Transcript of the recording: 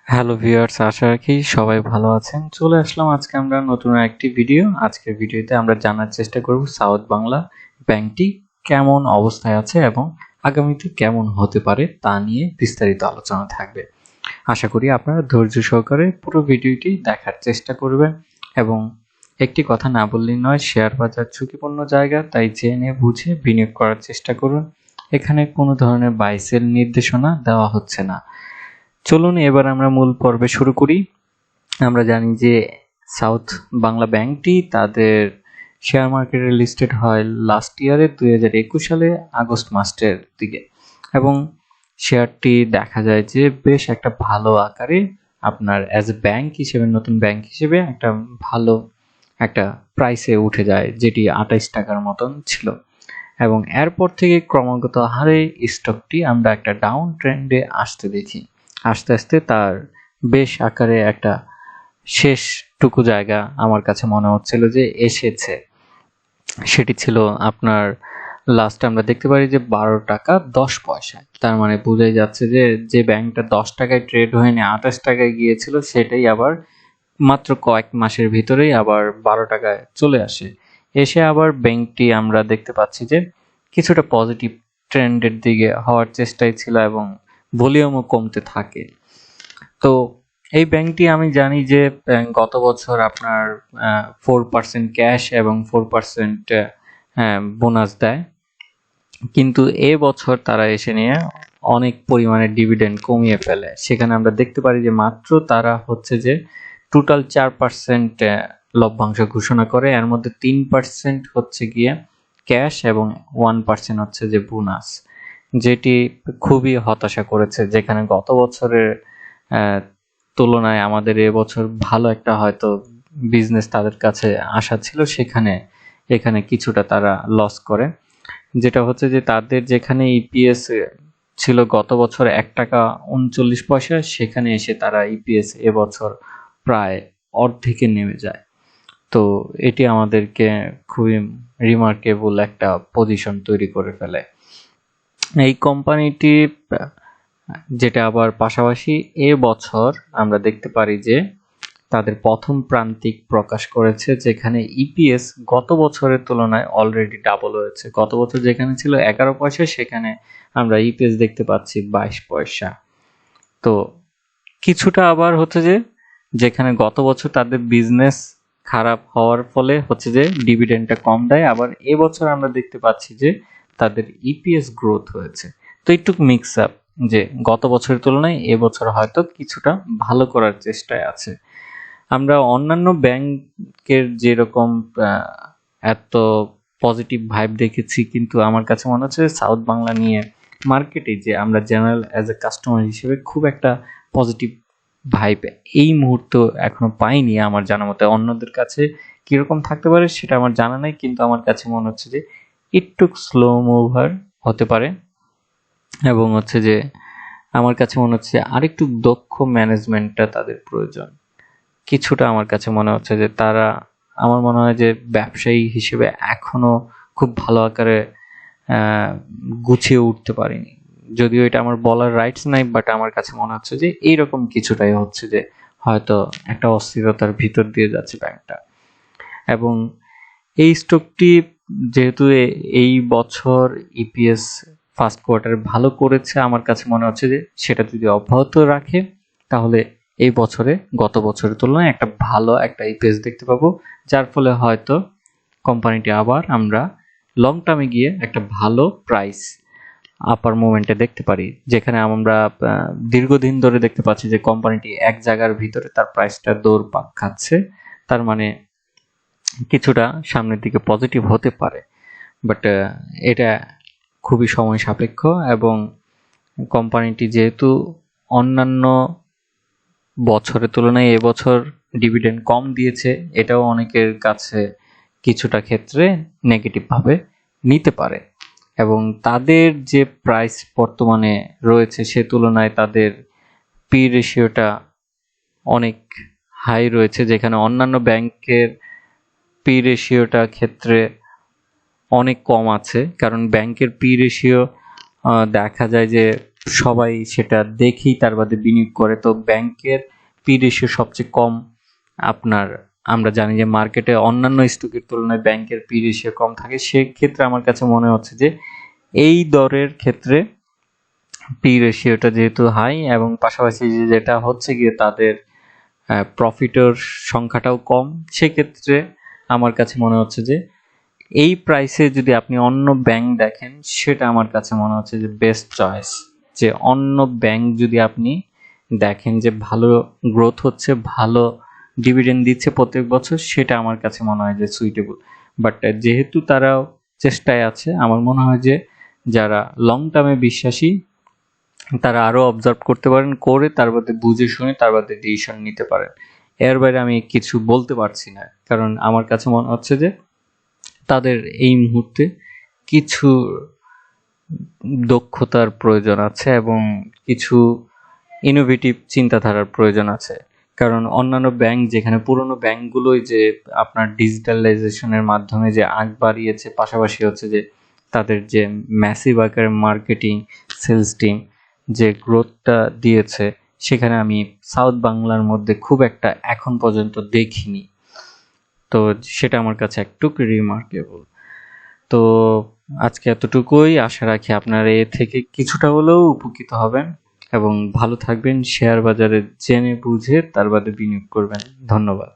Hello viewers, আশা রাখি সবাই ভালো আছেন। চলে আসলাম আজকে আমরা নতুন একটি ভিডিও। আজকের ভিডিওতে আমরা জানার চেষ্টা করব সাউথ বাংলা ব্যাংকটি কেমন অবস্থায় আছে এবং আগামীতে কেমন হতে পারে তা নিয়ে বিস্তারিত আলোচনা থাকবে। আশা করি আপনারা ধৈর্য সহকারে পুরো ভিডিওটি দেখার চেষ্টা করবেন এবং একটি কথা না বললেই নয়, শেয়ার বাজার ঝুঁকিপূর্ণ জায়গা, তাই জেনে বুঝে বিনিয়োগ করার চেষ্টা করুন। এখানে কোনো ধরনের বাই সেল নির্দেশনা দেওয়া হচ্ছে না। চলুন এবার আমরা মূল পর্বে শুরু করি। আমরা জানি যে সাউথ বাংলা ব্যাংকটি তাদের শেয়ার মার্কেটে লিস্টেড হয় লাস্ট ইয়ারে 2021 সালে আগস্ট মাসের দিকে, এবং শেয়ারটি দেখা যায় যে বেশ একটা ভালো আকারে আপনার অ্যাজ এ ব্যাংক হিসেবে, নতুন ব্যাংক হিসেবে একটা ভালো একটা প্রাইসে উঠে যায়, যেটি 28 টাকার মতন ছিল। এবং এরপর থেকে ক্রমাগত হারে স্টকটি আমরা একটা ডাউন ট্রেন্ডে আসতে দেখি। আস্তে আস্তে তার বেশ আকারে একটা শেষটুকু জায়গা আমার কাছে মনে হচ্ছিল যে এসেছে। সেটি ছিল আপনার লাস্ট আমরা দেখতে পারি যে 12 টাকা 10 পয়সায়। তার মানে বোঝাই যাচ্ছে যে যে ব্যাংকটা 10 টাকায় ট্রেড হয়ে নিয়ে 28 টাকায় গিয়েছিল, সেটাই আবার মাত্র কয়েক মাসের ভিতরেই আবার 12 টাকায় চলে আসে। এসে আবার ব্যাংকটি আমরা দেখতে পাচ্ছি যে কিছুটা পজিটিভ ট্রেন্ডের দিকে হওয়ার চেষ্টায় ছিল এবং ভলিউমও কমতে থাকে। তো এই ব্যাংকটি আমি জানি যে গত বছর আপনার 4% ক্যাশ এবং 4% বোনাস দেয়, কিন্তু এ বছর তারা এসে নিয়ে অনেক পরিমাণে ডিভিডেন্ড কমিয়ে ফেলে। সেখানে আমরা দেখতে পারি যে মাত্র তারা হচ্ছে যে টোটাল 4% লভ্যাংশ ঘোষণা করে, এর মধ্যে 3% হচ্ছে গিয়ে ক্যাশ এবং 1% হচ্ছে যে বোনাস, যেটি খুবই হতাশা করেছে। যেখানে গত বছরের তুলনায় আমাদের এবছর ভালো একটা হয়তো বিজনেস তাদের কাছে আশা ছিল, এখানে কিছুটা তারা লস করে। যেটা হচ্ছে যে তাদের যেখানে ইপিএস ছিল গত বছর 1 টাকা 39 পয়সা, সেখানে এসে তারা ইপিএস এবছর প্রায় অর্ধেকে নেমে যায়। তো এটি আমাদেরকে খুবই রিমার্কেবল একটা পজিশন তৈরি করে ফেলে এই কোম্পানিটি। যেটা আবার পাশাপাশি এবছর আমরা দেখতে পারি যে তাদের প্রথম প্রান্তিক প্রকাশ করেছে, যেখানে ইপিএস গত বছরের তুলনায় অলরেডি ডাবল হয়েছে। গত বছর যেখানে ছিল 11 পয়সা, সেখানে আমরা ইপিএস দেখতে পাচ্ছি 22 পয়সা। তো কিছুটা আবার হচ্ছে যে যেখানে গত বছর তাদের বিজনেস খারাপ হওয়ার ফলে হচ্ছে যে ডিভিডেন্ডটা কম দেয়, আবার এবছর আমরা দেখতে পাচ্ছি যে তাদের ইপিএস গ্রোথ হয়েছে। তো একটু মিক্স আপ, যে গত বছরের তুলনায় এবছর হয়তো কিছুটা ভালো করার চেষ্টায় আছে। আমরা অন্যান্য ব্যাংকের যেরকম এত পজিটিভ ভাইব দেখেছি, কিন্তু আমার কাছে মনে হচ্ছে সাউথ বাংলা নিয়ে মার্কেটে যে আমরা জেনারেল অ্যাজ এ কাস্টমার হিসেবে খুব একটা পজিটিভ ভাইব এই মুহূর্তে এখনো পাইনি। আমার জানা মতে অন্যদের কাছে কিরকম থাকতে পারে সেটা আমার জানা নেই, কিন্তু আমার কাছে মনে হচ্ছে যে একটু স্লো মুভার হতে পারে, এবং হচ্ছে যে আমার কাছে মনে হচ্ছে আরেকটু দক্ষ ম্যানেজমেন্টটা তাদের প্রয়োজন। কিছুটা আমার কাছে মনে হচ্ছে যে তারা, আমার মনে হয় যে ব্যবসায়ী হিসেবে এখনো খুব ভালো আকারে গুছিয়ে উঠতে পারেনি। যদিও এটা আমার বলার রাইটস নাই, বাট আমার কাছে মনে হচ্ছে যে এইরকম কিছুটাই হচ্ছে, যে হয়তো একটা অস্থিরতার ভিতর দিয়ে যাচ্ছে ব্যাংকটা। এবং এই স্টকটি যেহেতু এই বছর ইপিএস ফার্স্ট কোয়ার্টারে ভালো করেছে, আমার কাছে মনে হচ্ছে যে সেটা যদি অব্যাহত রাখে তাহলে এই বছরে গত বছরের তুলনায় একটা ভালো একটা ইপিএস দেখতে পাবো, যার ফলে হয়তো কোম্পানিটি আবার আমরা লং টার্মে গিয়ে একটা ভালো প্রাইস আপার মোমেন্টে দেখতে পারি, যেখানে আমরা দীর্ঘদিন ধরে দেখতে পাচ্ছি যে কোম্পানিটি এক জায়গার ভিতরে তার প্রাইসটা দৌড়পাক খাচ্ছে। তার মানে কিছুটা সামনের দিকে পজিটিভ হতে পারে, বাট এটা খুবই সময় সাপেক্ষ। এবং কোম্পানিটি যেহেতু অন্যান্য বছরের তুলনায় এবছর ডিভিডেন্ড কম দিয়েছে, এটাও অনেকের কাছে কিছুটা ক্ষেত্রে নেগেটিভ ভাবে নিতে পারে। এবং তাদের যে প্রাইস বর্তমানে রয়েছে সে তুলনায় তাদের পি রেশিওটা অনেক হাই রয়েছে, যেখানে অন্যান্য ব্যাংকের পি রেশিওটা ক্ষেত্রে অনেক কম আছে। কারণ ব্যাংকের পি রেশিও দেখা যায় যে সবাই সেটা দেখেই তার বাদে বিনিয়োগ করে। তো ব্যাংকের পি রেশিও সবচেয়ে কম। আপনার আমরা জানি যে মার্কেটে অন্যান্য স্টকের তুলনায় ব্যাংকের পি রেশিও কম থাকে। সেক্ষেত্রে আমার কাছে মনে হচ্ছে যে এই দরের ক্ষেত্রে পি রেশিওটা যেহেতু হাই এবং পাশাপাশি যেটা হচ্ছে গিয়ে তাদের প্রফিটের সংখ্যাটাও কম, সেক্ষেত্রে আমার কাছে মনে হচ্ছে যে এই প্রাইসে যদি আপনি অন্য ব্যাংক দেখেন, সেটা আমার কাছে মনে হচ্ছে যে বেস্ট চয়েস। যে অন্য ব্যাংক যদি আপনি দেখেন যে ভালো গ্রোথ হচ্ছে, ভালো ডিভিডেন্ড দিচ্ছে প্রত্যেক বছর, সেটা আমার কাছে মনে হয় যে সুইটেবল। বাট যেহেতু তারাও চেষ্টায় আছে, আমার মনে হয় যে যারা লং টার্মে বিশ্বাসী তারা আরো অবজার্ভ করতে পারেন, করে তার বাদে বুঝে শুনে তার বাদে ডিসিশন নিতে পারেন। এর বাইরে আমি কিছু বলতে পারছি না, কারণ আমার কাছে মনে হচ্ছে যে তাদের এই মুহূর্তে কিছু দক্ষতার প্রয়োজন আছে এবং কিছু ইনোভেটিভ চিন্তাধারার প্রয়োজন আছে। কারণ অন্যান্য ব্যাংক, যেখানে পুরনো ব্যাংকগুলোই যে আপনার ডিজিটালাইজেশনের মাধ্যমে যে আগ বাড়িয়েছে, পাশাপাশি হচ্ছে যে তাদের যে ম্যাসিভ আকারের মার্কেটিং সেলস টিম যে গ্রোথটা দিয়েছে, সেখানে আমি সাউথ বাংলার মধ্যে খুব একটা এখন পর্যন্ত দেখিনি। তো সেটা আমার কাছে একটু রিমার্কেবল। তো আজকে এতটুকুই, আশা রাখি আপনারা এ থেকে কিছুটা হলেও উপকৃত হবেন এবং ভালো থাকবেন। শেয়ার বাজারে জেনে বুঝে তার বাদে বিনিয়োগ করবেন। ধন্যবাদ।